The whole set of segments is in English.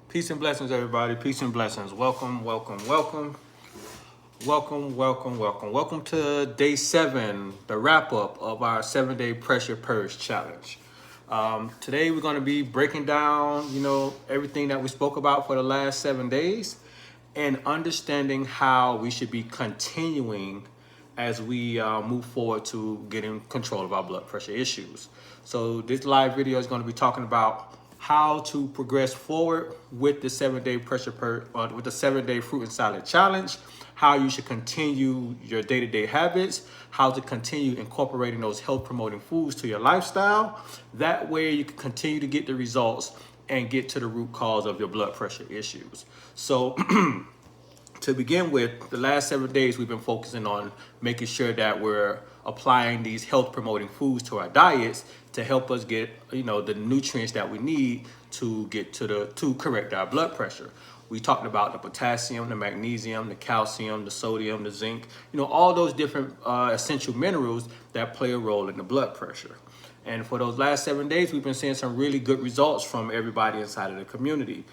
Peace and blessings, everybody. Peace and blessings. Welcome, welcome, welcome. Welcome, welcome, welcome. Welcome to day 7, the wrap up of our 7-day pressure purge challenge. Today we're going to be breaking down, everything that we spoke about for the last 7 days and understanding how we should be continuing as we move forward to getting control of our blood pressure issues. So this live video is going to be talking about how to progress forward with the 7-day with the 7-day fruit and salad challenge, how you should continue your day-to-day habits, how to continue incorporating those health promoting foods to your lifestyle. That way you can continue to get the results and get to the root cause of your blood pressure issues. So to begin with, the last 7 days we've been focusing on making sure that we're applying these health promoting foods to our diets to help us get the nutrients that we need to get to correct our blood pressure. We talked about the potassium, the magnesium, the calcium, the sodium, the zinc, all those different essential minerals that play a role in the blood pressure. And for those last 7 days, we've been seeing some really good results from everybody inside of the community.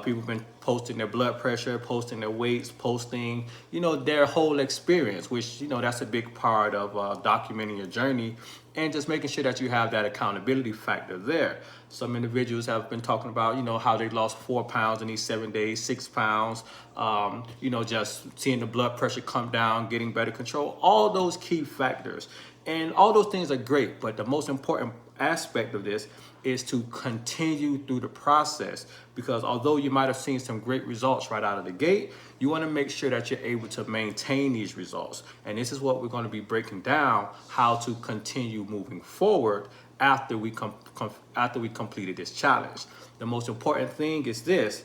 People have been posting their blood pressure, posting their weights, posting, their whole experience, which, that's a big part of documenting your journey and just making sure that you have that accountability factor there. Some individuals have been talking about, how they lost 4 pounds in these 7 days, 6 pounds, just seeing the blood pressure come down, getting better control, all those key factors. And all those things are great, but the most important aspect of this is to continue through the process, because although you might have seen some great results right out of the gate, you want to make sure that you're able to maintain these results. And this is what we're going to be breaking down, how to continue moving forward after we completed this challenge. The most important thing is that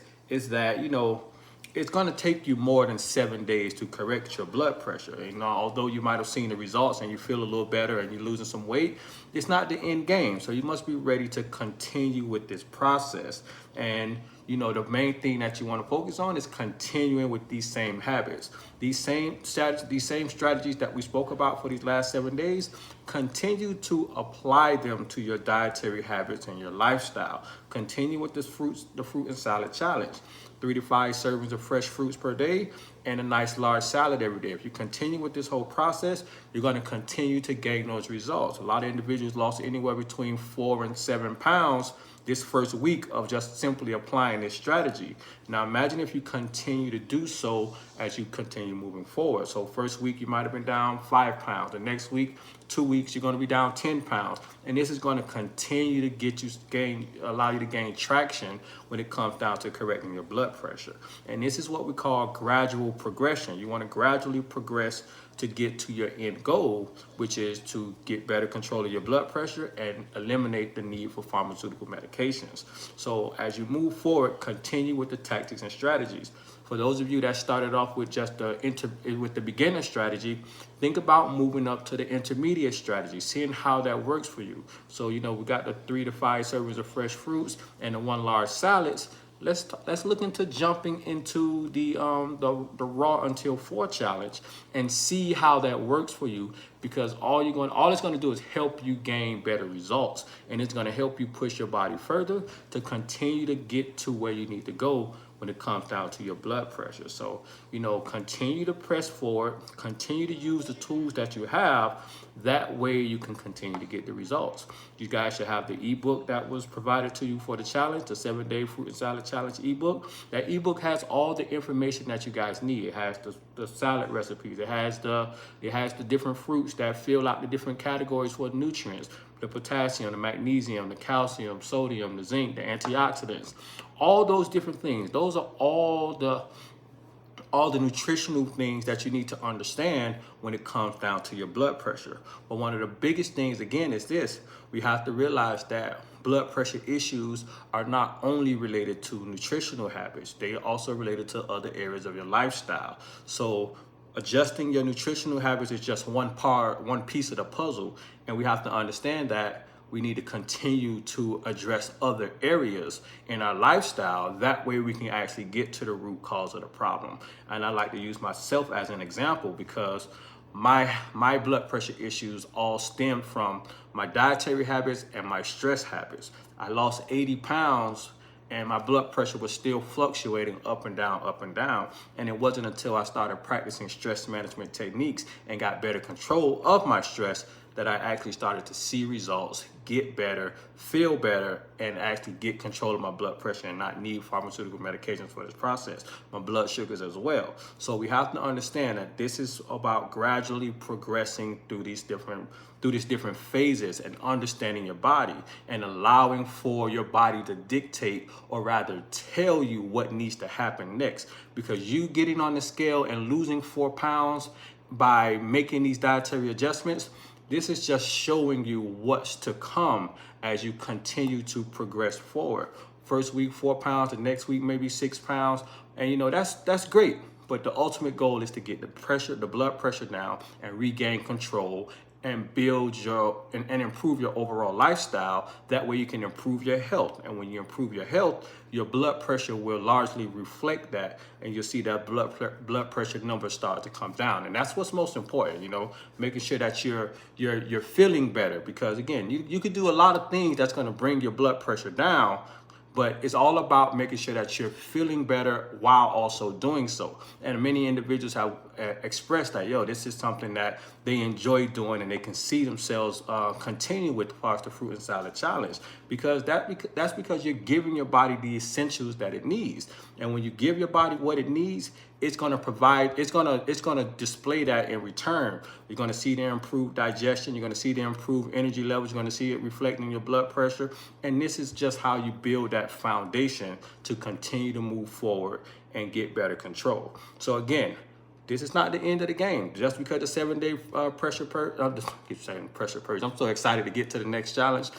it's going to take you more than 7 days to correct your blood pressure. Although you might have seen the results and you feel a little better and you're losing some weight, it's not the end game. So you must be ready to continue with this process. And the main thing that you want to focus on is continuing with these same habits, these same strategies that we spoke about for these last 7 days. Continue to apply them to your dietary habits and your lifestyle. Continue with the fruit and salad challenge. 3 to 5 servings of fresh fruits per day and a nice large salad every day. If you continue with this whole process, you're going to continue to gain those results. A lot of individuals lost anywhere between 4 and 7 pounds this first week of just simply applying this strategy. Now imagine if you continue to do so as you continue moving forward. So first week you might have been down 5 pounds. The next week, 2 weeks, you're going to be down 10 pounds. And this is going to continue to allow you to gain traction when it comes down to correcting your blood pressure. And this is what we call gradual progression. You want to gradually progress to get to your end goal, which is to get better control of your blood pressure and eliminate the need for pharmaceutical medications. So as you move forward, continue with the tactics and strategies. For those of you that started off with just with the beginner strategy, think about moving up to the intermediate strategy, seeing how that works for you. So, we got the 3 to 5 servings of fresh fruits and the 1 large salads. Let's look into jumping into the raw until 4 challenge and see how that works for you, because all it's going to do is help you gain better results, and it's going to help you push your body further to continue to get to where you need to go when it comes down to your blood pressure. So, continue to press forward, continue to use the tools that you have. That way you can continue to get the results. You guys should have the ebook that was provided to you for the challenge, the 7-day fruit and salad challenge ebook. That ebook has all the information that you guys need. It has the salad recipes. It has the different fruits that fill out the different categories for nutrients, the potassium, the magnesium, the calcium, sodium, the zinc, the antioxidants, all those different things. Those are all the nutritional things that you need to understand when it comes down to your blood pressure. But one of the biggest things, again, is this. We have to realize that blood pressure issues are not only related to nutritional habits, they are also related to other areas of your lifestyle. So adjusting your nutritional habits is just one piece of the puzzle. And we have to understand that we need to continue to address other areas in our lifestyle. That way we can actually get to the root cause of the problem. And I like to use myself as an example, because my blood pressure issues all stemmed from my dietary habits and my stress habits. I lost 80 pounds and my blood pressure was still fluctuating up and down, up and down. And it wasn't until I started practicing stress management techniques and got better control of my stress that I actually started to see results, get better, feel better, and actually get control of my blood pressure and not need pharmaceutical medications for this process, my blood sugars as well. So we have to understand that this is about gradually progressing through these different phases and understanding your body and allowing for your body to dictate, or rather tell you what needs to happen next. Because you getting on the scale and losing 4 pounds by making these dietary adjustments, this is just showing you what's to come as you continue to progress forward. First week, 4 pounds, the next week, maybe 6 pounds. And you know, that's great. But the ultimate goal is to get the blood pressure down and regain control and build and improve your overall lifestyle. That way you can improve your health. And when you improve your health, your blood pressure will largely reflect that, and you'll see that blood pressure numbers start to come down. And that's what's most important, you know, making sure that you're feeling better. Because again, you could do a lot of things that's going to bring your blood pressure down, but it's all about making sure that you're feeling better while also doing so. And many individuals have expressed that, this is something that they enjoy doing, and they can see themselves continue with the Pasta Fruit and Salad Challenge, because that's because you're giving your body the essentials that it needs. And when you give your body what it needs, it's going to provide, it's going to display that in return. You're going to see the improved digestion. You're going to see the improved energy levels. You're going to see it reflecting your blood pressure. And this is just how you build that foundation to continue to move forward and get better control. So again, this is not the end of the game. Just because the 7-day pressure purge, I keep saying pressure purge. I'm so excited to get to the next challenge.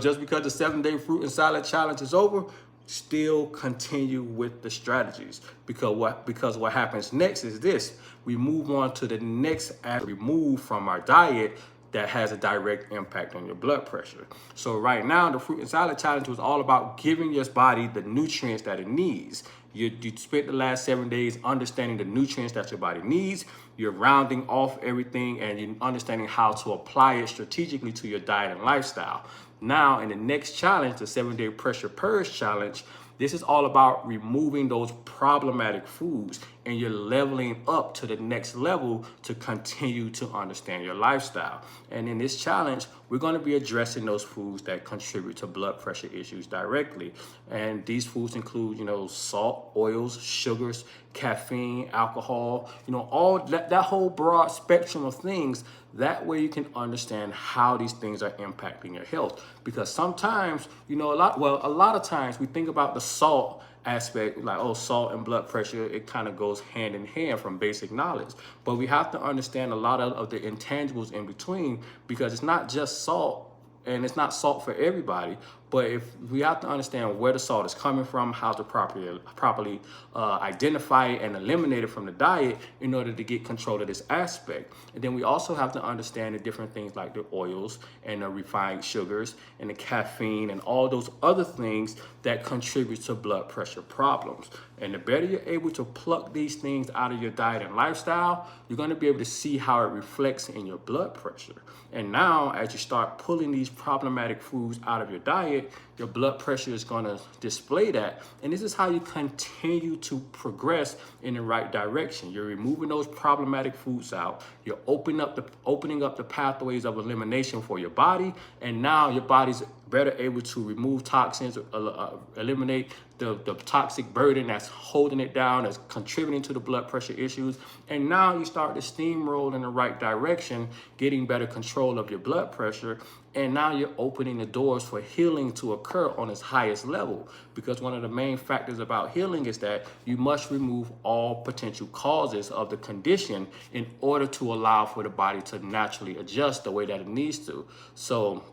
Just because the 7-day fruit and salad challenge is over, still continue with the strategies, because what happens next is this: we move on to the next remove from our diet that has a direct impact on your blood pressure. So right now, the fruit and salad challenge was all about giving your body the nutrients that it needs. You spent the last 7 days understanding the nutrients that your body needs. You're rounding off everything, and you're understanding how to apply it strategically to your diet and lifestyle. Now, in the next challenge, the 7-day pressure purge challenge, this is all about removing those problematic foods, and you're leveling up to the next level to continue to understand your lifestyle. And in this challenge, we're going to be addressing those foods that contribute to blood pressure issues directly. And these foods include, salt, oils, sugars, caffeine, alcohol, all that whole broad spectrum of things. That way you can understand how these things are impacting your health. Because sometimes, a lot of times we think about the salt aspect, like, salt and blood pressure, it kind of goes hand in hand from basic knowledge. But we have to understand a lot of the intangibles in between, because it's not just salt, and it's not salt for everybody. But if we have to understand where the salt is coming from, how to properly identify it and eliminate it from the diet in order to get control of this aspect. And then we also have to understand the different things like the oils and the refined sugars and the caffeine and all those other things that contribute to blood pressure problems. And the better you're able to pluck these things out of your diet and lifestyle, you're going to be able to see how it reflects in your blood pressure. And now, as you start pulling these problematic foods out of your diet, your blood pressure is going to display that. And this is how you continue to progress in the right direction. You're removing those problematic foods out. You're opening up the pathways of elimination for your body. And now your body's better able to remove toxins, eliminate the toxic burden that's holding it down, that's contributing to the blood pressure issues. And now you start to steamroll in the right direction, getting better control of your blood pressure. And now you're opening the doors for healing to occur on its highest level. Because one of the main factors about healing is that you must remove all potential causes of the condition in order to allow for the body to naturally adjust the way that it needs to. So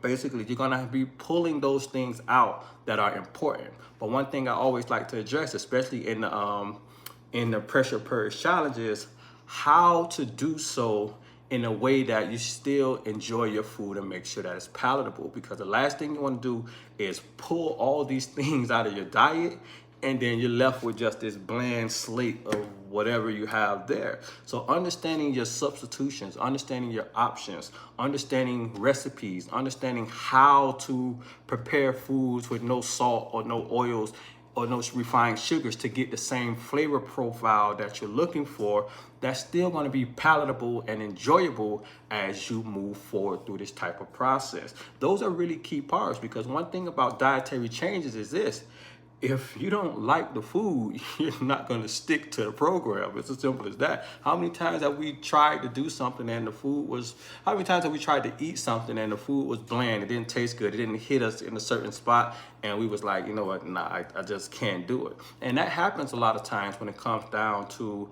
basically, you're gonna be pulling those things out that are important. But one thing I always like to address, especially in the pressure purge challenge, is how to do so in a way that you still enjoy your food and make sure that it's palatable. Because the last thing you want to do is pull all these things out of your diet, and then you're left with just this bland slate of whatever you have there. So understanding your substitutions, understanding your options, understanding recipes, understanding how to prepare foods with no salt or no oils or no refined sugars to get the same flavor profile that you're looking for, that's still going to be palatable and enjoyable as you move forward through this type of process. Those are really key parts, because one thing about dietary changes is this: if you don't like the food, you're not going to stick to the program. It's as simple as that. How many times have we tried to do something and how many times have we tried to eat something and the food was bland, it didn't taste good, it didn't hit us in a certain spot, and we was like, you know what, nah, I just can't do it. And that happens a lot of times when it comes down to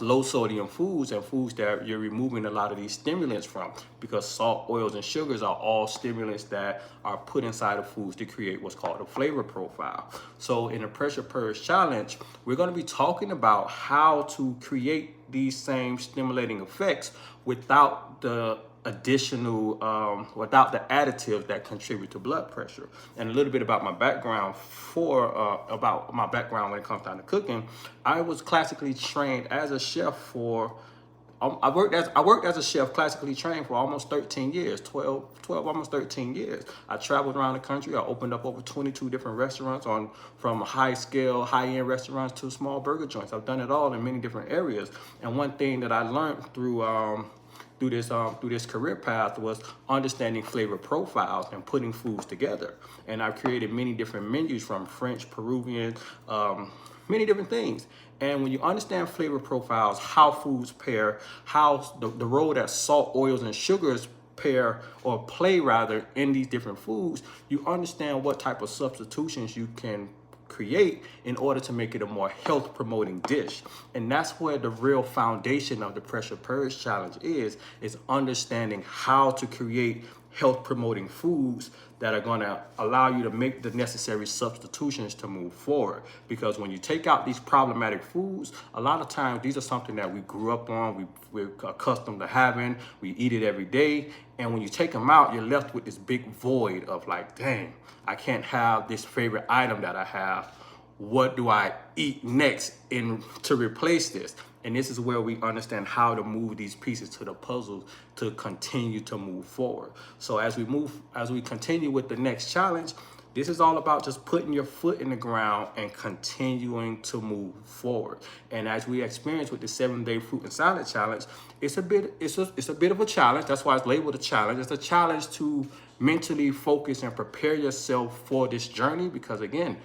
low sodium foods and foods that you're removing a lot of these stimulants from, because salt, oils, and sugars are all stimulants that are put inside of foods to create what's called a flavor profile. So in the Pressure Purge Challenge, we're going to be talking about how to create these same stimulating effects without the without the additives that contribute to blood pressure. And a little bit about my background when it comes down to cooking. I was classically trained as a chef for I worked as a chef, classically trained, for almost 13 years, 12, almost 13 years. I traveled around the country. I opened up over 22 different restaurants, from high-scale, high-end restaurants to small burger joints. I've done it all in many different areas. And one thing that I learned through this career path was understanding flavor profiles and putting foods together. And I've created many different menus, from French, Peruvian, many different things. And when you understand flavor profiles, how foods pair, how the role that salt, oils, and sugars pair or play rather in these different foods, you understand what type of substitutions you can create in order to make it a more health promoting dish. And that's where the real foundation of the Pressure Purge Challenge is understanding how to create health promoting foods that are going to allow you to make the necessary substitutions to move forward. Because when you take out these problematic foods, a lot of times these are something that we grew up on, we're accustomed to having, we eat it every day. And when you take them out, you're left with this big void of like, dang, I can't have this favorite item that I have. What do I eat next to replace this? And this is where we understand how to move these pieces to the puzzle to continue to move forward. So as we continue with the next challenge, this is all about just putting your foot in the ground and continuing to move forward. And as we experience with the 7-day fruit and salad challenge, it's a bit of a challenge. That's why it's labeled a challenge. It's a challenge to mentally focus and prepare yourself for this journey, because again,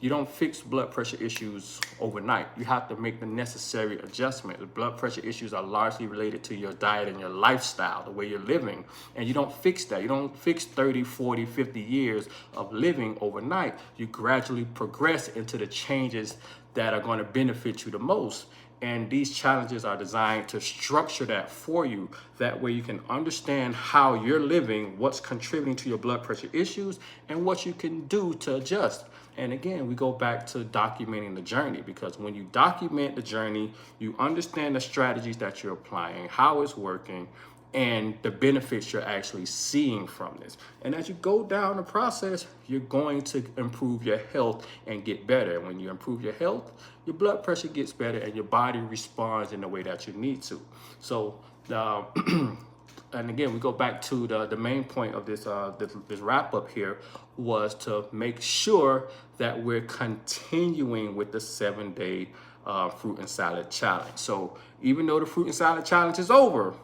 you don't fix blood pressure issues overnight. You have to make the necessary adjustment. The blood pressure issues are largely related to your diet and your lifestyle, the way you're living. And you don't fix that. You don't fix 30, 40, 50 years of living overnight. You gradually progress into the changes that are going to benefit you the most. And these challenges are designed to structure that for you. That way you can understand how you're living, what's contributing to your blood pressure issues, and what you can do to adjust. And again, we go back to documenting the journey, because when you document the journey, you understand the strategies that you're applying, how it's working, and the benefits you're actually seeing from this. And as you go down the process, you're going to improve your health and get better. When you improve your health, your blood pressure gets better and your body responds in the way that you need to. So, and again, we go back to the main point of this wrap up here was to make sure that we're continuing with the 7-day fruit and salad challenge. So even though the fruit and salad challenge is over,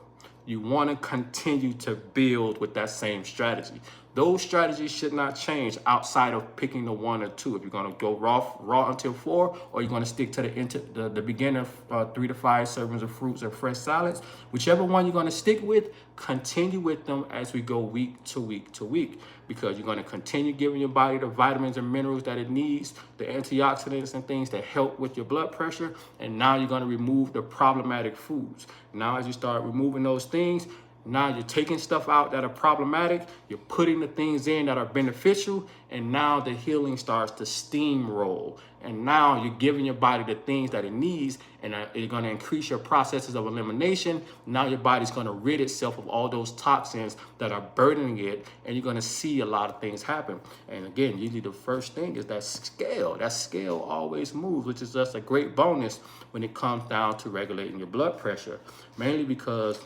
you want to continue to build with that same strategy. Those strategies should not change outside of picking the 1 or 2. If you're going to go raw until 4, or you're going to stick to the beginner 3 to 5 servings of fruits or fresh salads, whichever one you're going to stick with, continue with them as we go week to week to week, because you're going to continue giving your body the vitamins and minerals that it needs, the antioxidants and things that help with your blood pressure. And now you're going to remove the problematic foods. Now, as you start removing those things, Now you're taking stuff out that are problematic, you're putting the things in that are beneficial, and now the healing starts to steamroll. And now you're giving your body the things that it needs, and it's going to increase your processes of elimination. Now your body's going to rid itself of all those toxins that are burdening it, and you're going to see a lot of things happen. And again, usually the first thing is that scale. That scale always moves, which is just a great bonus when it comes down to regulating your blood pressure, mainly because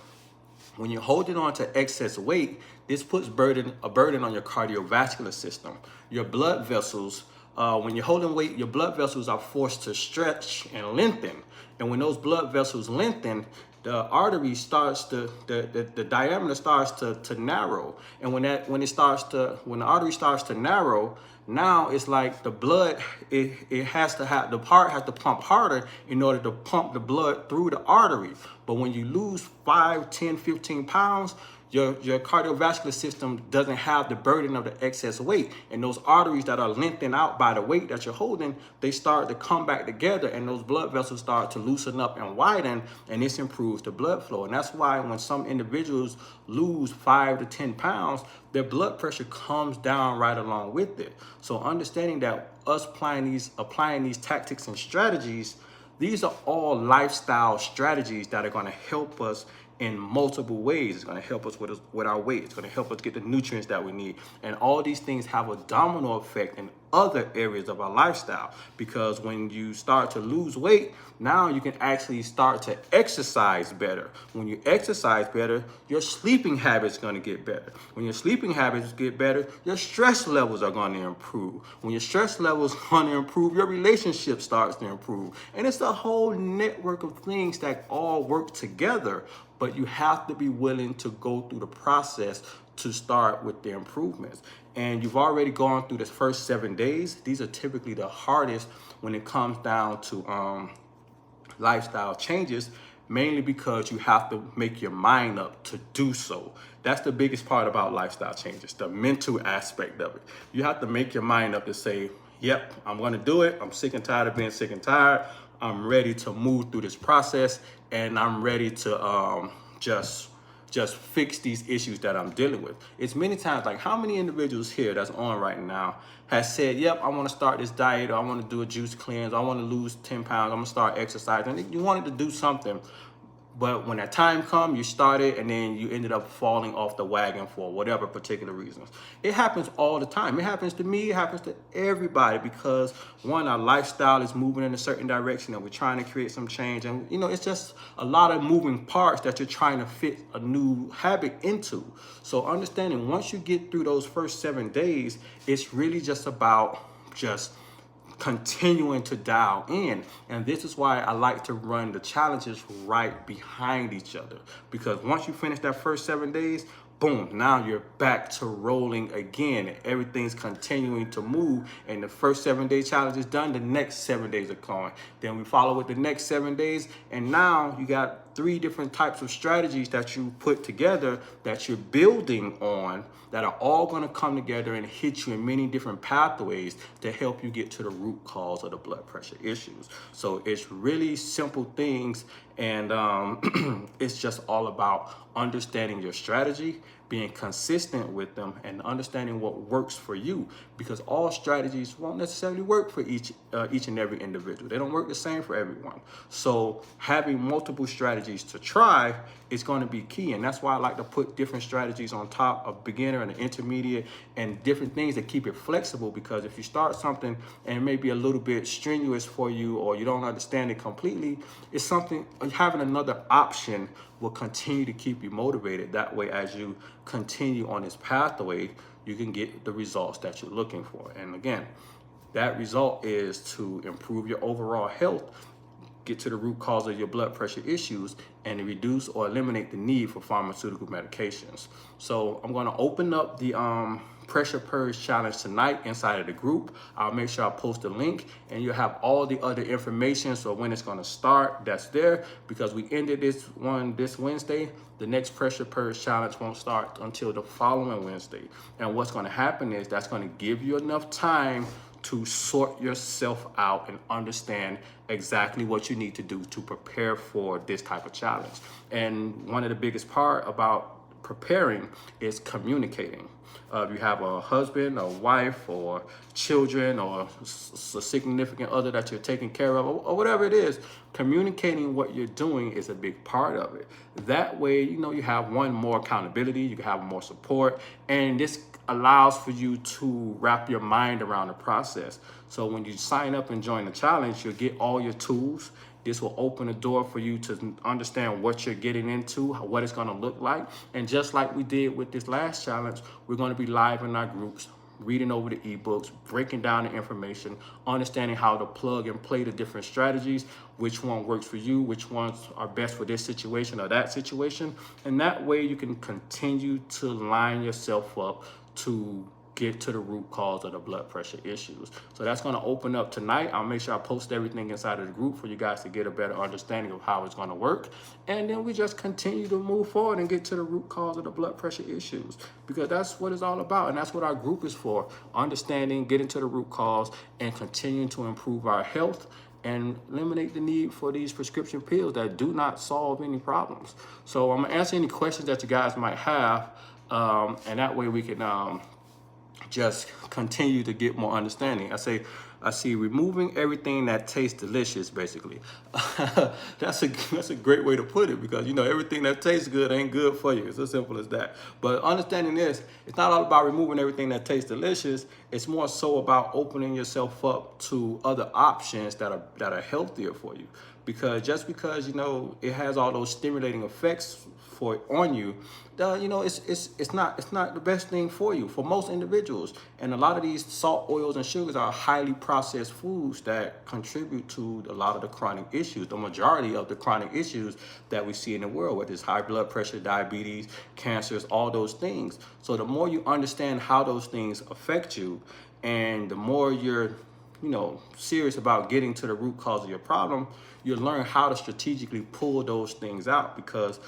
when you're holding on to excess weight, this puts a burden on your cardiovascular system. Your blood vessels, when you're holding weight, your blood vessels are forced to stretch and lengthen. And when those blood vessels lengthen, the artery starts to, the diameter starts to narrow. And when the artery starts to narrow, now it's like the blood, the heart has to pump harder in order to pump the blood through the artery. But when you lose 5, 10, 15 pounds, your cardiovascular system doesn't have the burden of the excess weight. And those arteries that are lengthened out by the weight that you're holding, they start to come back together, and those blood vessels start to loosen up and widen, and this improves the blood flow. And that's why when some individuals lose 5 to 10 pounds, their blood pressure comes down right along with it. So understanding that us applying these tactics and strategies, these are all lifestyle strategies that are going to help us in multiple ways. It's going to help us with our weight. It's going to help us get the nutrients that we need. And all these things have a domino effect in other areas of our lifestyle, because when you start to lose weight, now you can actually start to exercise better. When you exercise better, your sleeping habits are going to get better. When your sleeping habits get better, your stress levels are going to improve. When your stress levels are going to improve, your relationship starts to improve. And it's a whole network of things that all work together, but you have to be willing to go through the process to start with the improvements. And you've already gone through the first 7 days. These are typically the hardest when it comes down to lifestyle changes, mainly because you have to make your mind up to do so. That's the biggest part about lifestyle changes, the mental aspect of it. You have to make your mind up to say, yep, I'm gonna do it. I'm sick and tired of being sick and tired. I'm ready to move through this process, and I'm ready to just fix these issues that I'm dealing with. It's many times, like how many individuals here that's on right now has said, yep, I want to start this diet, or I want to do a juice cleanse, or I want to lose 10 pounds, I'm gonna start exercising. And you wanted to do something, but when that time comes, you started and then you ended up falling off the wagon for whatever particular reasons. It happens all the time. It happens to me, it happens to everybody, because one, our lifestyle is moving in a certain direction and we're trying to create some change. And it's just a lot of moving parts that you're trying to fit a new habit into. So understanding once you get through those first 7 days, it's really just about just continuing to dial in. And this is why I like to run the challenges right behind each other, because once you finish that first 7 days, boom, now you're back to rolling again, and everything's continuing to move. And the first 7 day challenge is done, the next 7 days are going. Then we follow with the next 7 days, and now you got 3 different types of strategies that you put together that you're building on, that are all going to come together and hit you in many different pathways to help you get to the root cause of the blood pressure issues. So it's really simple things, and it's just all about understanding your strategy, being consistent with them, and understanding what works for you, because all strategies won't necessarily work for each and every individual. They don't work the same for everyone. So having multiple strategies to try is going to be key, and that's why I like to put different strategies on top of beginner and intermediate and different things that keep it flexible, because if you start something and it may be a little bit strenuous for you, or you don't understand it completely, it's something, having another option will continue to keep you motivated. That way, as you continue on this pathway, you can get the results that you're looking for. And again, that result is to improve your overall health, get to the root cause of your blood pressure issues, and to reduce or eliminate the need for pharmaceutical medications. So I'm going to open up the Pressure Purge Challenge tonight inside of the group. I'll make sure I post a link, and you'll have all the other information. So when it's going to start, that's there, because we ended this one this Wednesday. The next Pressure Purge Challenge won't start until the following Wednesday. And what's going to happen is that's going to give you enough time to sort yourself out and understand exactly what you need to do to prepare for this type of challenge. And one of the biggest part about preparing is communicating. If you have a husband, a wife, or children, or a significant other that you're taking care of, or whatever it is, communicating what you're doing is a big part of it. That way, you have one, more accountability, you can have more support, and this allows for you to wrap your mind around the process. So when you sign up and join the challenge, you'll get all your tools. This will open the door for you to understand what you're getting into, what it's going to look like. And just like we did with this last challenge, we're going to be live in our groups, reading over the ebooks, breaking down the information, understanding how to plug and play the different strategies, which one works for you, which ones are best for this situation or that situation. And that way you can continue to line yourself up to get to the root cause of the blood pressure issues. So that's going to open up tonight. I'll make sure I post everything inside of the group for you guys to get a better understanding of how it's going to work. And then we just continue to move forward and get to the root cause of the blood pressure issues, because that's what it's all about. And that's what our group is for: understanding, getting to the root cause, and continuing to improve our health and eliminate the need for these prescription pills that do not solve any problems. So I'm gonna answer any questions that you guys might have, and that way we can just continue to get more understanding. I see removing everything that tastes delicious, basically. That's a great way to put it, because everything that tastes good ain't good for you. It's as simple as that. But understanding this, it's not all about removing everything that tastes delicious. It's more so about opening yourself up to other options that are healthier for you. Because just because it has all those stimulating effects on you, it's not the best thing for you for most individuals. And a lot of these salt, oils, and sugars are highly processed foods that contribute to a lot of the chronic issues, the majority of the chronic issues that we see in the world, whether it's high blood pressure, diabetes, cancers, all those things. So the more you understand how those things affect you, and the more you're serious about getting to the root cause of your problem, you'll learn how to strategically pull those things out. Because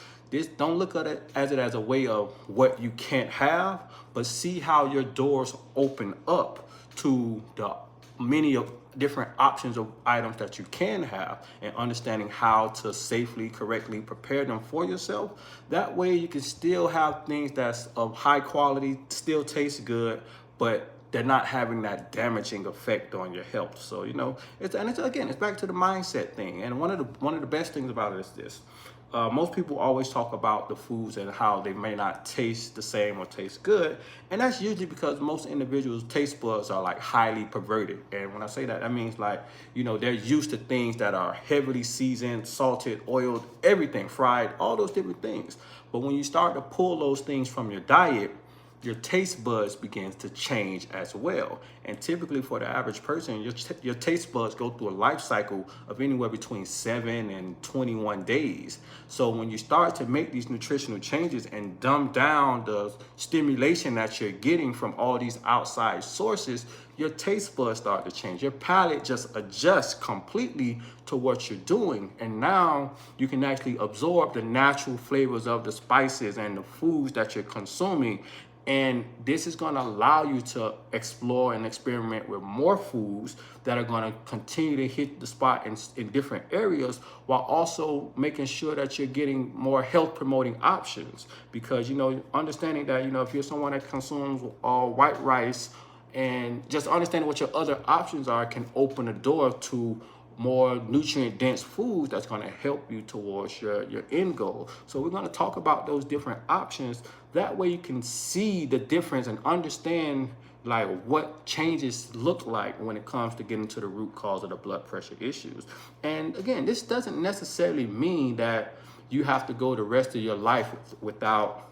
don't look at it as a way of what you can't have, but see how your doors open up to the many of different options of items that you can have, and understanding how to safely, correctly prepare them for yourself. That way you can still have things that's of high quality, still taste good, but they're not having that damaging effect on your health. So it's back to the mindset thing. And one of the best things about it is this: most people always talk about the foods and how they may not taste the same or taste good, and that's usually because most individuals' taste buds are like highly perverted. And when I say that, that means they're used to things that are heavily seasoned, salted, oiled, everything fried, all those different things. But when you start to pull those things from your diet, your taste buds begins to change as well. And typically for the average person, your taste buds go through a life cycle of anywhere between 7 and 21 days. So when you start to make these nutritional changes and dumb down the stimulation that you're getting from all these outside sources, your taste buds start to change. Your palate just adjusts completely to what you're doing. And now you can actually absorb the natural flavors of the spices and the foods that you're consuming. And this is going to allow you to explore and experiment with more foods that are going to continue to hit the spot in different areas, while also making sure that you're getting more health promoting options. Because, understanding that, if you're someone that consumes white rice, and just understanding what your other options are can open the door to more nutrient dense foods that's going to help you towards your end goal. So we're going to talk about those different options. That way you can see the difference and understand what changes look like when it comes to getting to the root cause of the blood pressure issues. And again, this doesn't necessarily mean that you have to go the rest of your life without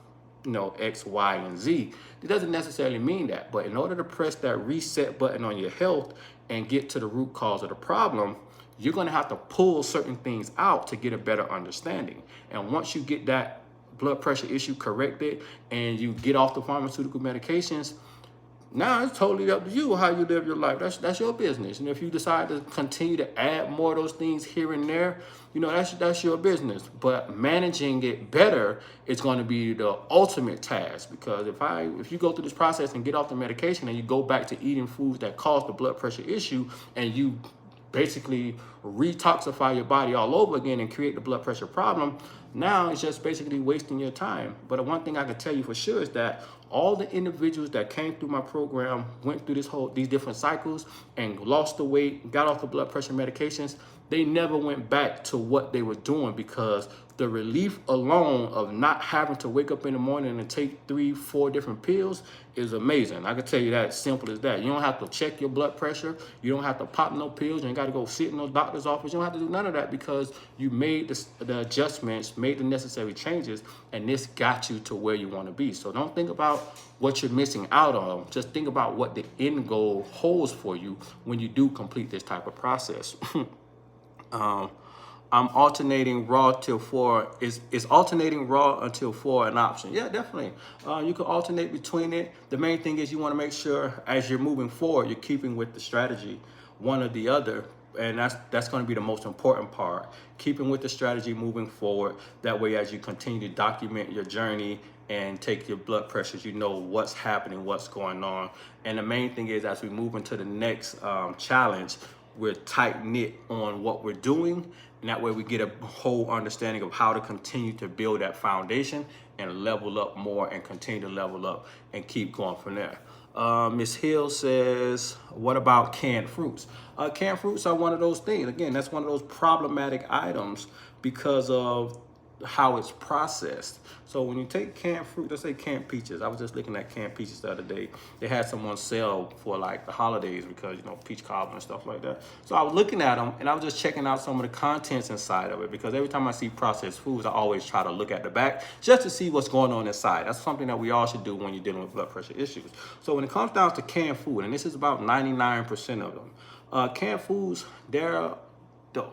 X, Y, and Z. It doesn't necessarily mean that. But in order to press that reset button on your health and get to the root cause of the problem, you're going to have to pull certain things out to get a better understanding. And once you get that blood pressure issue corrected and you get off the pharmaceutical medications, now it's totally up to you how you live your life. That's your business. And if you decide to continue to add more of those things here and there, that's your business. But managing it better is going to be the ultimate task. Because if you go through this process and get off the medication and you go back to eating foods that cause the blood pressure issue, and you basically retoxify your body all over again and create the blood pressure problem, now it's just basically wasting your time. But the one thing I can tell you for sure is that all the individuals that came through my program, went through these different cycles and lost the weight, got off the blood pressure medications, they never went back to what they were doing, because the relief alone of not having to wake up in the morning and take 3-4 different pills is amazing. I can tell you that, simple as that. You don't have to check your blood pressure. You don't have to pop no pills. You ain't got to go sit in no doctor's office. You don't have to do none of that, because you made the adjustments, made the necessary changes, and this got you to where you want to be. So don't think about what you're missing out on. Just think about what the end goal holds for you when you do complete this type of process. I'm alternating raw till 4. Is alternating raw until 4 an option? Yeah, definitely. You can alternate between it. The main thing is you want to make sure as you're moving forward, you're keeping with the strategy, one or the other. And that's going to be the most important part. Keeping with the strategy moving forward. That way, as you continue to document your journey and take your blood pressures, you know what's happening, what's going on. And the main thing is, as we move into the next challenge, we're tight knit on what we're doing. And that way we get a whole understanding of how to continue to build that foundation and level up more and continue to level up and keep going from there. Ms. Hill says, what about canned fruits? Canned fruits are one of those things. Again, that's one of those problematic items because of how it's processed. So when you take canned fruit, let's say canned peaches. I was just looking at canned peaches the other day. They had some on sale for like the holidays because, you know, peach cobbler and stuff like that. So I was looking at them and I was just checking out some of the contents inside of it, because every time I see processed foods, I always try to look at the back just to see what's going on inside. That's something that we all should do when you're dealing with blood pressure issues. So when it comes down to canned food, and this is about 99% of them, canned foods, they're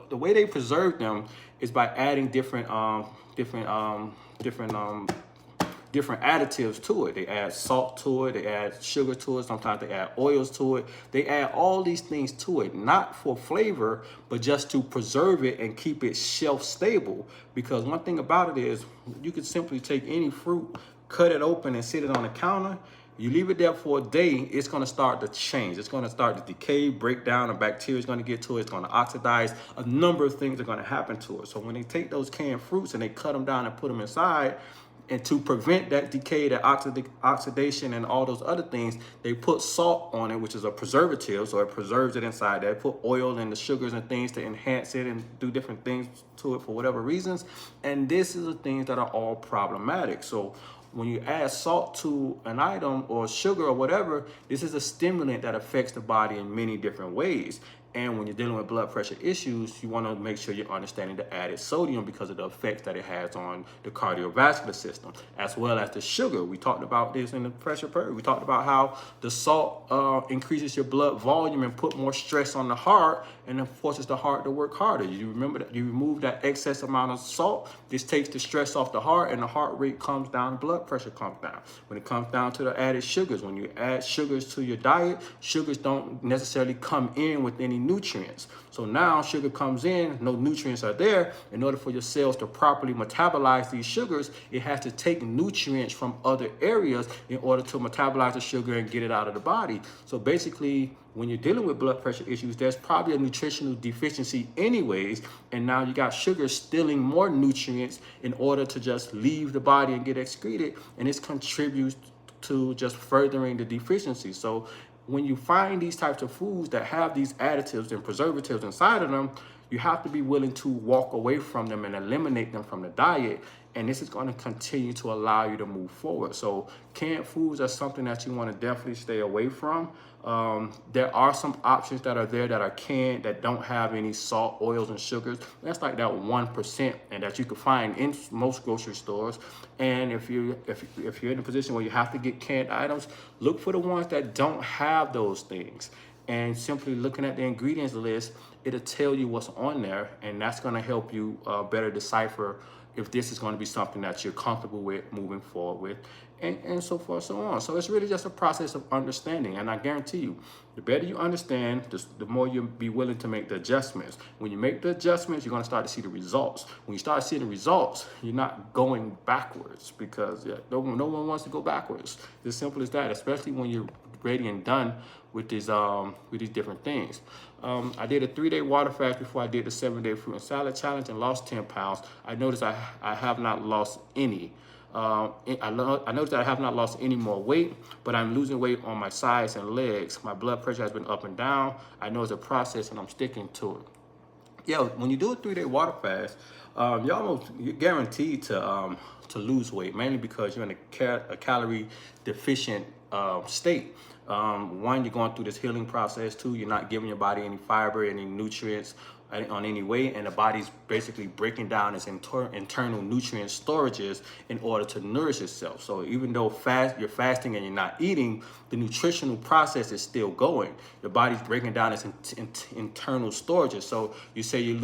the way they preserve them is by adding different additives to it. They add salt to it, they add sugar to it, sometimes they add oils to it. They add all these things to it, not for flavor, but just to preserve it and keep it shelf stable. Because one thing about it is, you could simply take any fruit, cut it open and sit it on the counter. You leave it there for a day, it's going to start to change. It's going to start to decay, break down, a bacteria is going to get to it. It's going to oxidize. A number of things are going to happen to it. So when they take those canned fruits and they cut them down and put them inside, and to prevent that decay, that oxidation, and all those other things, they put salt on it, which is a preservative, so it preserves it inside. They put oil and the sugars and things to enhance it and do different things to it for whatever reasons. And this is the things that are all problematic. So when you add salt to an item or sugar or whatever, this is a stimulant that affects the body in many different ways. And when you're dealing with blood pressure issues, you want to make sure you're understanding the added sodium because of the effects that it has on the cardiovascular system, as well as the sugar. We talked about this in the pressure purge. We talked about how the salt increases your blood volume and put more stress on the heart, and it forces the heart to work harder. You remember that you remove that excess amount of salt, this takes the stress off the heart, and the heart rate comes down, blood pressure comes down. When it comes down to the added sugars, when you add sugars to your diet, sugars don't necessarily come in with any nutrients. So now sugar comes in, no nutrients are there. In order for your cells to properly metabolize these sugars, it has to take nutrients from other areas in order to metabolize the sugar and get it out of the body. So basically, when you're dealing with blood pressure issues, there's probably a nutritional deficiency anyways, and now you got sugar stealing more nutrients in order to just leave the body and get excreted, and this contributes to just furthering the deficiency. So when you find these types of foods that have these additives and preservatives inside of them, you have to be willing to walk away from them and eliminate them from the diet. And this is going to continue to allow you to move forward. So canned foods are something that you want to definitely stay away from. There are some options that are there that are canned that don't have any salt, oils, and sugars. That's like that 1%, and that you can find in most grocery stores. And if you're in a position where you have to get canned items, look for the ones that don't have those things. And simply looking at the ingredients list, it'll tell you what's on there, and that's going to help you better decipher if this is going to be something that you're comfortable with moving forward with, and so forth, so on. So it's really just a process of understanding. And I guarantee you, the better you understand, the more you'll be willing to make the adjustments. When you make the adjustments, you're going to start to see the results. When you start seeing the results, you're not going backwards, because no one wants to go backwards. It's as simple as that, especially when you're ready and done with these different things. I did a 3-day water fast before I did the 7-day fruit and salad challenge and lost 10 pounds. I noticed I have not lost any. I noticed that I have not lost any more weight, but I'm losing weight on my sides and legs. My blood pressure has been up and down. I know it's a process and I'm sticking to it. Yeah, when you do a 3-day water fast, you're guaranteed to lose weight, mainly because you're in a calorie deficient state. One, you're going through this healing process. Two, you're not giving your body any fiber, any nutrients on any way, and the body's basically breaking down its internal nutrient storages in order to nourish itself. So even though you're fasting and you're not eating, the nutritional process is still going. Your body's breaking down its internal storages. So you say you're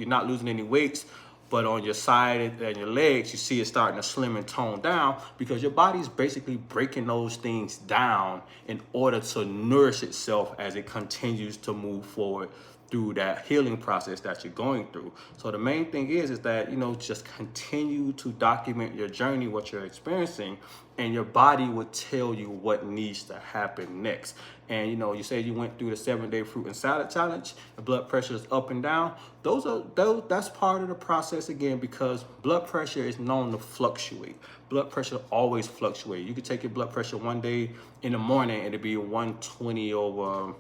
not losing any weights, but on your side and your legs, you see it starting to slim and tone down because your body's basically breaking those things down in order to nourish itself as it continues to move forward through that healing process that you're going through. So the main thing is that, just continue to document your journey, what you're experiencing, and your body will tell you what needs to happen next. And you say you went through the 7-day fruit and salad challenge, the blood pressure is up and down. That's part of the process again, because blood pressure is known to fluctuate. Blood pressure always fluctuates. You could take your blood pressure one day in the morning and it'd be 120 over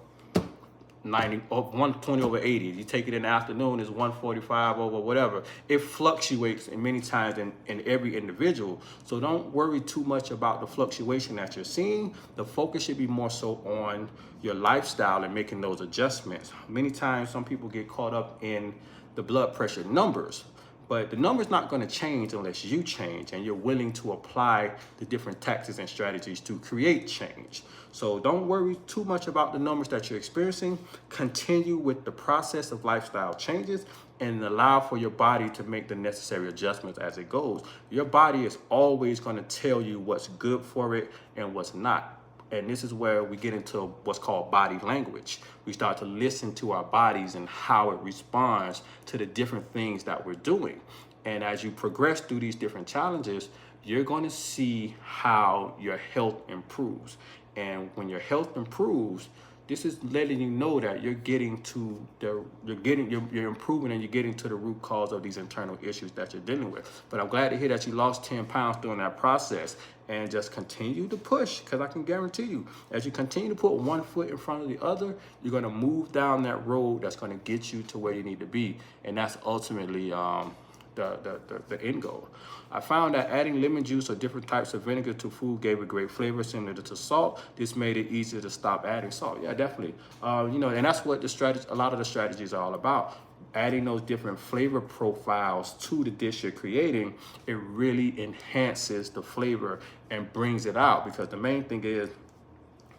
90 or 120 over 80. You take it in the afternoon, it's 145 over whatever. It fluctuates and many times in every individual. So don't worry too much about the fluctuation that you're seeing. The focus should be more so on your lifestyle and making those adjustments. Many times some people get caught up in the blood pressure numbers, but the number's not going to change unless you change and you're willing to apply the different tactics and strategies to create change. So don't worry too much about the numbers that you're experiencing. Continue with the process of lifestyle changes and allow for your body to make the necessary adjustments as it goes. Your body is always going to tell you what's good for it and what's not. And this is where we get into what's called body language. We start to listen to our bodies and how it responds to the different things that we're doing. And as you progress through these different challenges, you're going to see how your health improves. And when your health improves, this is letting you know that you're improving and you're getting to the root cause of these internal issues that you're dealing with. But I'm glad to hear that you lost 10 pounds during that process, and just continue to push, because I can guarantee you, as you continue to put one foot in front of the other, you're going to move down that road that's going to get you to where you need to be. And that's ultimately the end goal. I found that adding lemon juice or different types of vinegar to food gave a great flavor similar to salt. This made it easier to stop adding salt. Yeah, definitely. And that's what a lot of the strategies are all about. Adding those different flavor profiles to the dish you're creating, it really enhances the flavor and brings it out, because the main thing is,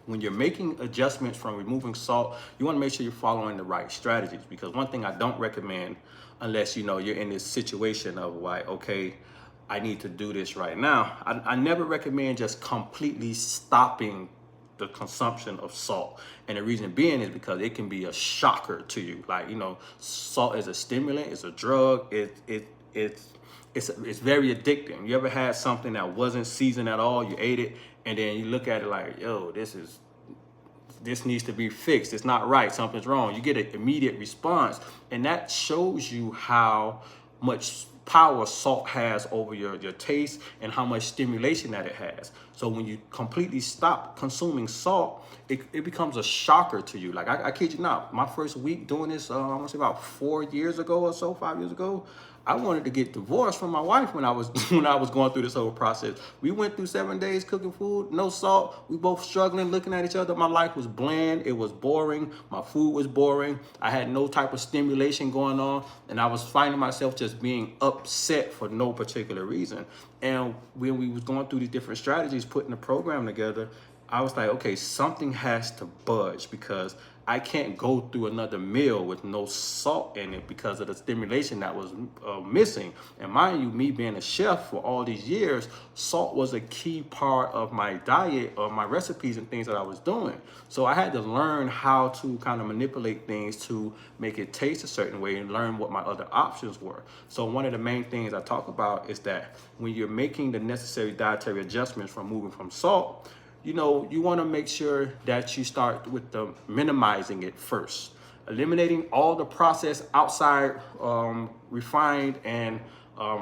when you're making adjustments from removing salt, you want to make sure you're following the right strategies. Because one thing I don't recommend, unless you're in this situation of like, okay, I need to do this right now, I never recommend just completely stopping the consumption of salt. And the reason being is because it can be a shocker to you. Like, salt is a stimulant, it's a drug, it's very addicting. You ever had something that wasn't seasoned at all, you ate it, and then you look at it like, yo, this needs to be fixed. It's not right. Something's wrong. You get an immediate response. And that shows you how much power salt has over your taste and how much stimulation that it has. So when you completely stop consuming salt, it becomes a shocker to you. Like, I kid you not, my first week doing this, I want to say about 4 years ago or so, 5 years ago, I wanted to get divorced from my wife when I was going through this whole process. We went through 7 days cooking food, no salt. We both struggling, looking at each other. My life was bland. It was boring. My food was boring. I had no type of stimulation going on. And I was finding myself just being upset for no particular reason. And when we was going through these different strategies, putting the program together, I was like, okay, something has to budge, because I can't go through another meal with no salt in it because of the stimulation that was missing. And mind you, me being a chef for all these years, salt was a key part of my diet or my recipes and things that I was doing. So I had to learn how to kind of manipulate things to make it taste a certain way and learn what my other options were. So one of the main things I talk about is that when you're making the necessary dietary adjustments from moving from salt, you know, you want to make sure that you start with the minimizing it first, eliminating all the processed outside refined and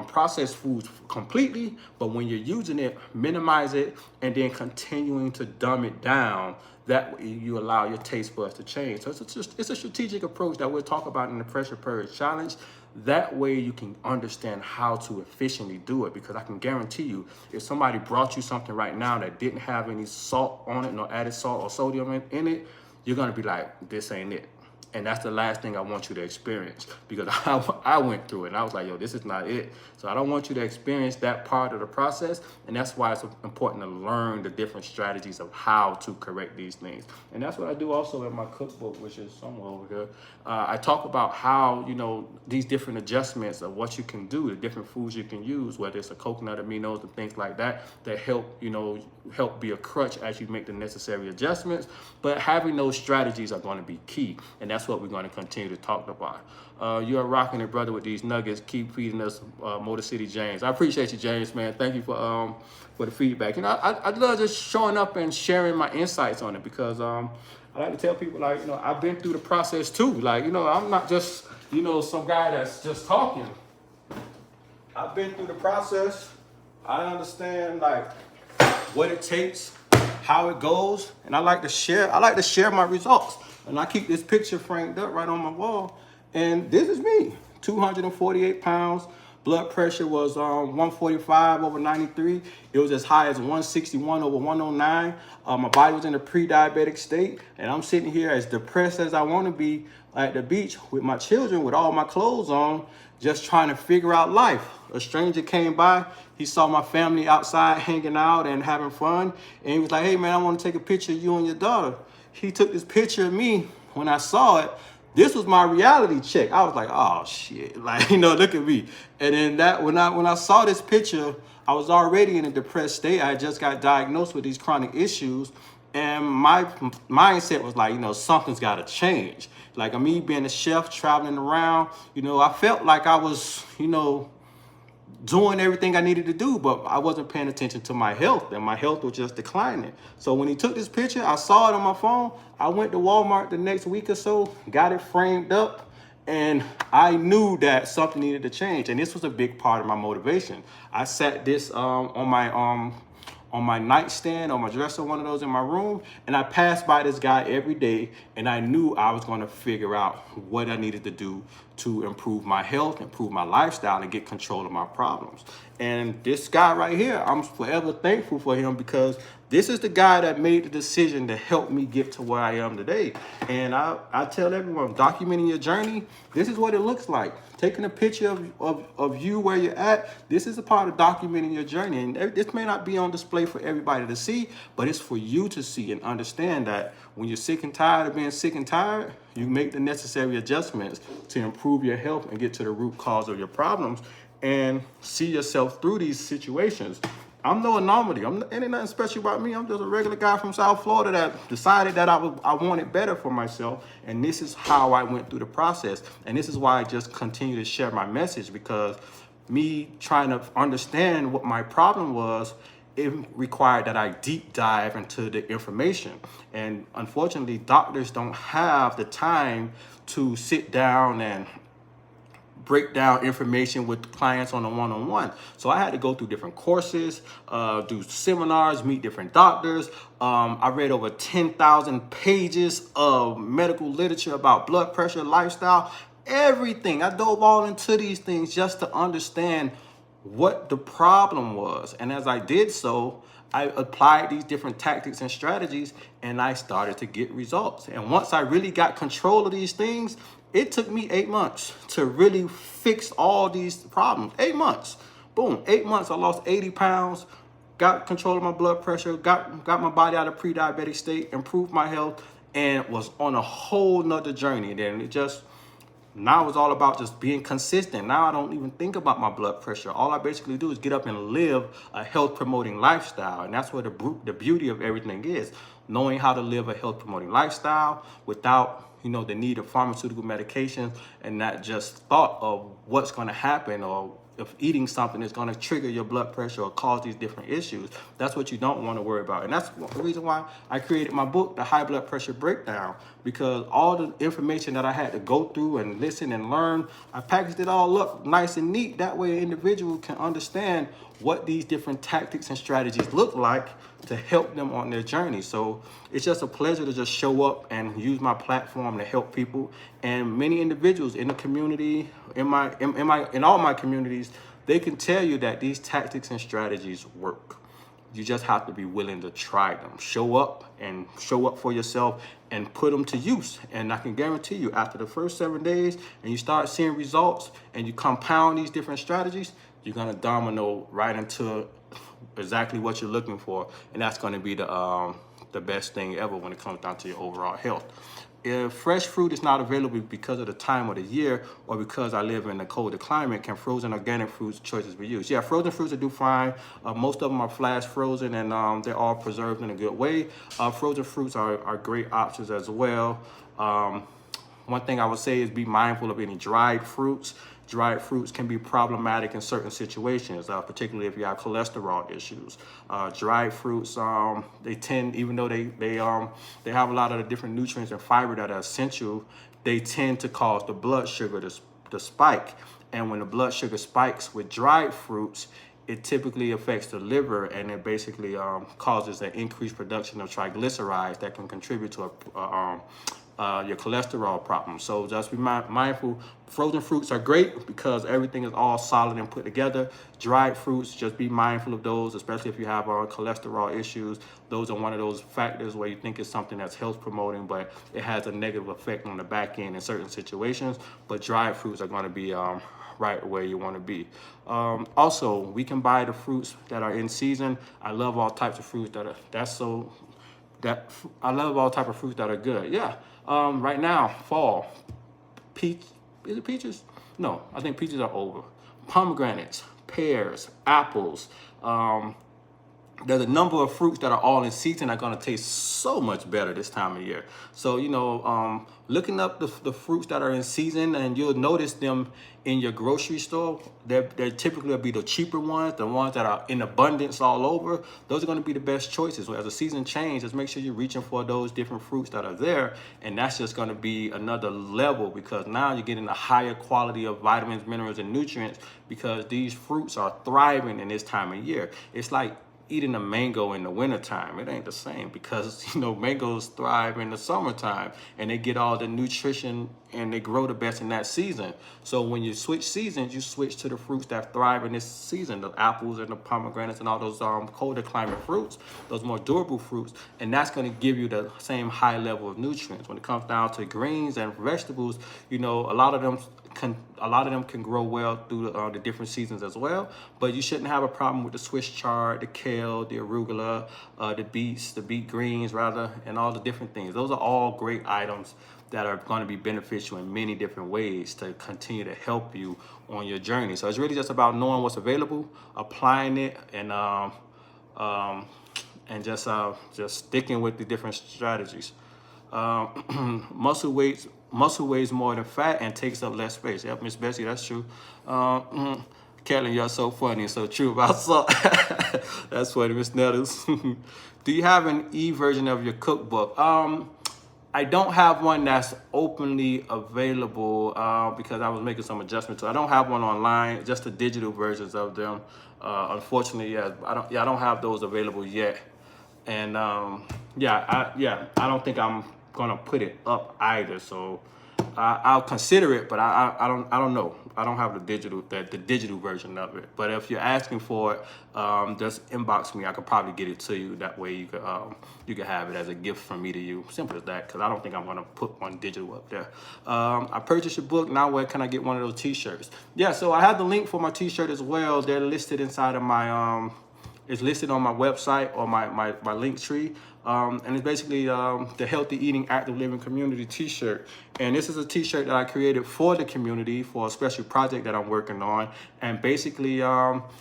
processed foods completely. But when you're using it, minimize it, and then continuing to dumb it down. That way you allow your taste buds to change. So it's a strategic approach that we'll talk about in the Pressure Purge Challenge. That way you can understand how to efficiently do it, because I can guarantee you, if somebody brought you something right now that didn't have any salt on it, no added salt or sodium in it, you're gonna be like, this ain't it. And that's the last thing I want you to experience, because I went through it and I was like, yo, this is not it. So I don't want you to experience that part of the process. And that's why it's important to learn the different strategies of how to correct these things. And that's what I do also in my cookbook, which is somewhere over here. I talk about how, you know, these different adjustments of what you can do, the different foods you can use, whether it's a coconut aminos and things like that, that help, you know, help be a crutch as you make the necessary adjustments. But having those strategies are going to be key. And that's what we're going to continue to talk about. You're rocking it, brother, with these nuggets. Keep feeding us, Motor City James. I appreciate you, James, man. Thank you for the feedback. You know, I love just showing up and sharing my insights on it, because I like to tell people, like, you know, I've been through the process too. Like, you know, I'm not just, you know, some guy that's just talking. I've been through the process. I understand, like, what it takes, how it goes, and I like to share my results. And I keep this picture framed up right on my wall. And this is me, 248 pounds. Blood pressure was 145 over 93. It was as high as 161 over 109. My body was in a pre-diabetic state. And I'm sitting here as depressed as I want to be at the beach with my children, with all my clothes on, just trying to figure out life. A stranger came by. He saw my family outside hanging out and having fun. And he was like, hey, man, I want to take a picture of you and your daughter. He took this picture of me. When I saw it, this was my reality check. I was like, oh shit, like, you know, look at me. And then that when I saw this picture, I was already in a depressed state. I just got diagnosed with these chronic issues, and my mindset was like, you know, something's got to change. Like, me being a chef, traveling around, you know, I felt like I was, you know, doing everything I needed to do, but I wasn't paying attention to my health, and my health was just declining. So when he took this picture, I saw it on my phone. I went to Walmart the next week or so, got it framed up, and I knew that something needed to change. And this was a big part of my motivation. I sat this on my nightstand, on my dresser, one of those in my room, and I passed by this guy every day, and I knew I was going to figure out what I needed to do to improve my health, improve my lifestyle, and get control of my problems. And this guy right here, I'm forever thankful for him, because this is the guy that made the decision to help me get to where I am today. And I tell everyone, documenting your journey, this is what it looks like. Taking a picture of you where you're at, this is a part of documenting your journey. And this may not be on display for everybody to see, but it's for you to see and understand that when you're sick and tired of being sick and tired, you make the necessary adjustments to improve your health and get to the root cause of your problems and see yourself through these situations. I'm no anomaly. Ain't nothing special about me. I'm just a regular guy from South Florida that decided that I wanted better for myself. And this is how I went through the process. And this is why I just continue to share my message, because me trying to understand what my problem was, it required that I deep dive into the information. And unfortunately, doctors don't have the time to sit down and break down information with clients on a one-on-one. So I had to go through different courses, do seminars, meet different doctors. I read over 10,000 pages of medical literature about blood pressure, lifestyle, everything. I dove all into these things just to understand what the problem was. And as I did so, I applied these different tactics and strategies, and I started to get results. And once I really got control of these things, it took me 8 months to really fix all these problems. 8 months. Boom. 8 months. I lost 80 pounds, got control of my blood pressure, got my body out of pre-diabetic state, improved my health, and was on a whole nother journey. Then now it's all about just being consistent. Now I don't even think about my blood pressure. All I basically do is get up and live a health promoting lifestyle. And that's where the beauty of everything is. Knowing how to live a health promoting lifestyle without, you know, the need of pharmaceutical medications, and not just thought of what's going to happen or if eating something is going to trigger your blood pressure or cause these different issues. That's what you don't want to worry about. And that's the reason why I created my book, The High Blood Pressure Breakdown, because all the information that I had to go through and listen and learn, I packaged it all up nice and neat. That way an individual can understand what these different tactics and strategies look like to help them on their journey. So it's just a pleasure to just show up and use my platform to help people. And many individuals in the community, in all my communities, they can tell you that these tactics and strategies work. You just have to be willing to try them. Show up for yourself and put them to use. And I can guarantee you, after the first 7 days and you start seeing results and you compound these different strategies, you're gonna domino right into exactly what you're looking for. And that's gonna be the best thing ever when it comes down to your overall health. If fresh fruit is not available because of the time of the year or because I live in a colder climate, can frozen organic fruits choices be used? Yeah, frozen fruits do fine. Most of them are flash frozen and they're all preserved in a good way. Frozen fruits are great options as well. One thing I would say is be mindful of any dried fruits. Dried fruits can be problematic in certain situations, particularly if you have cholesterol issues. Dried fruits, they tend, even though they have a lot of the different nutrients and fiber that are essential, they tend to cause the blood sugar to spike. And when the blood sugar spikes with dried fruits, it typically affects the liver, and it basically causes an increased production of triglycerides that can contribute to your cholesterol problem. So just be mindful. Frozen fruits are great because everything is all solid and put together. Dried fruits, just be mindful of those, especially if you have cholesterol issues. Those are one of those factors where you think it's something that's health promoting, but it has a negative effect on the back end in certain situations. But dried fruits are going to be right where you want to be. Also, we can buy the fruits that are in season. I love all types of fruits I love all type of fruits that are good. Yeah. Right now, fall, peach, is it peaches? No, I think peaches are over. Pomegranates, pears, apples. There's a number of fruits that are all in season that are going to taste so much better this time of year. So, looking up the fruits that are in season, and you'll notice them in your grocery store. They're typically will be the cheaper ones, the ones that are in abundance all over. Those are going to be the best choices. So as the season changes, just make sure you're reaching for those different fruits that are there. And that's just going to be another level, because now you're getting a higher quality of vitamins, minerals, and nutrients, because these fruits are thriving in this time of year. It's like eating a mango in the wintertime. It ain't the same, because mangoes thrive in the summertime and they get all the nutrition and they grow the best in that season. So when you switch seasons, you switch to the fruits that thrive in this season, the apples and the pomegranates and all those colder climate fruits, those more durable fruits, and that's going to give you the same high level of nutrients. When it comes down to greens and vegetables, a lot of them can grow well through the different seasons as well, but you shouldn't have a problem with the Swiss chard, the kale, the arugula, the beet greens rather, and all the different things. Those are all great items that are going to be beneficial in many different ways to continue to help you on your journey. So it's really just about knowing what's available, applying it, and just sticking with the different strategies. Muscle weighs more than fat and takes up less space. Yep, Miss Bessie, that's true. Kelly, you're so funny and so true about salt. That's funny, Miss Nettles. Do you have an e-version of your cookbook? I don't have one that's openly available because I was making some adjustments. So I don't have one online, just the digital versions of them. Unfortunately, I don't have those available yet. And I don't think I'm gonna put it up either. So I'll consider it, but I don't know. I don't have the digital version of it. But if you're asking for it, just inbox me. I could probably get it to you. That way you could have it as a gift from me to you. Simple as that. Because I don't think I'm gonna put one digital up there. I purchased your book. Now where can I get one of those T-shirts? Yeah. So I have the link for my T-shirt as well. They're listed inside of my It's listed on my website or my link tree. And it's basically the Healthy Eating Active Living Community T-shirt. And this is a T-shirt that I created for the community for a special project that I'm working on. And basically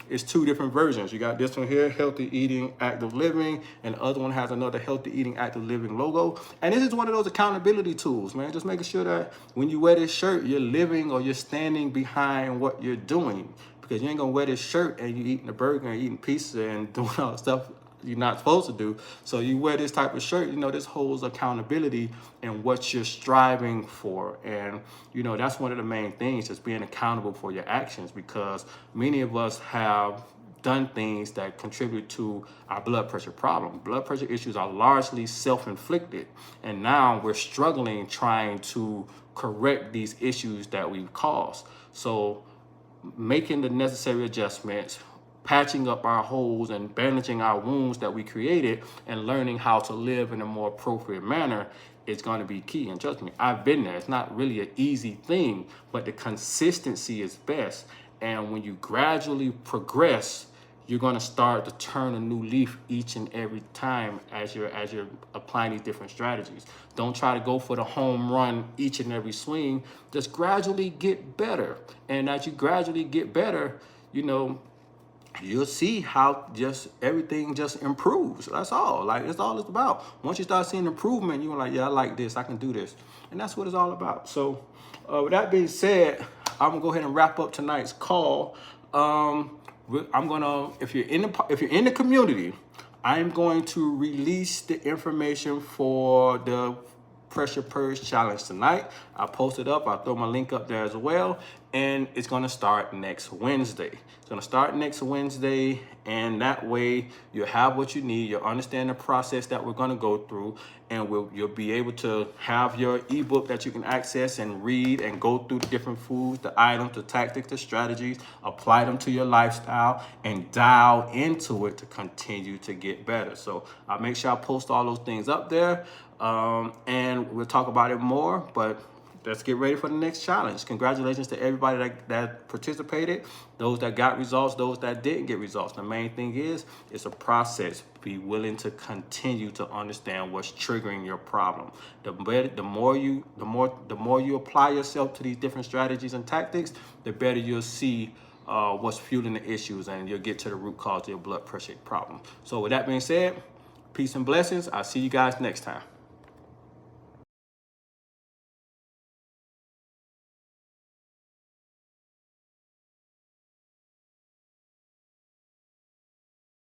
it's two different versions. You got this one here, Healthy Eating Active Living, and the other one has another Healthy Eating Active Living logo. And this is one of those accountability tools, man. Just making sure that when you wear this shirt, you're living or you're standing behind what you're doing. because you ain't gonna wear this shirt and you eating a burger and eating pizza and doing all the stuff you're not supposed to do. So you wear this type of shirt, this holds accountability and what you're striving for. And, that's one of the main things, just being accountable for your actions, because many of us have done things that contribute to our blood pressure problem. Blood pressure issues are largely self-inflicted. And now we're struggling trying to correct these issues that we've caused. So making the necessary adjustments, patching up our holes and bandaging our wounds that we created, and learning how to live in a more appropriate manner is going to be key. And trust me, I've been there. It's not really an easy thing, but the consistency is best. And when you gradually progress, you're going to start to turn a new leaf each and every time as you're applying these different strategies. Don't try to go for the home run each and every swing. Just gradually get better. And as you gradually get better, you'll see how just everything just improves. That's all. That's all it's about. Once you start seeing improvement, you're like, yeah, I like this. I can do this. And that's what it's all about. So with that being said, I'm gonna go ahead and wrap up tonight's call. I'm gonna, if you're in the community, I'm going to release the information for the Pressure Purge Challenge tonight. I'll post it up. I'll throw my link up there as well. And it's going to start next Wednesday. It's going to start next Wednesday. And that way you'll have what you need. You'll understand the process that we're going to go through. And you'll be able to have your ebook that you can access and read and go through the different foods, the items, the tactics, the strategies, apply them to your lifestyle, and dial into it to continue to get better. So I'll make sure I post all those things up there. And we'll talk about it more, but let's get ready for the next challenge. Congratulations to everybody that participated, those that got results, those that didn't get results. The main thing is, it's a process. Be willing to continue to understand what's triggering your problem. The more you apply yourself to these different strategies and tactics, the better you'll see what's fueling the issues, and you'll get to the root cause of your blood pressure problem. So with that being said, peace and blessings. I'll see you guys next time.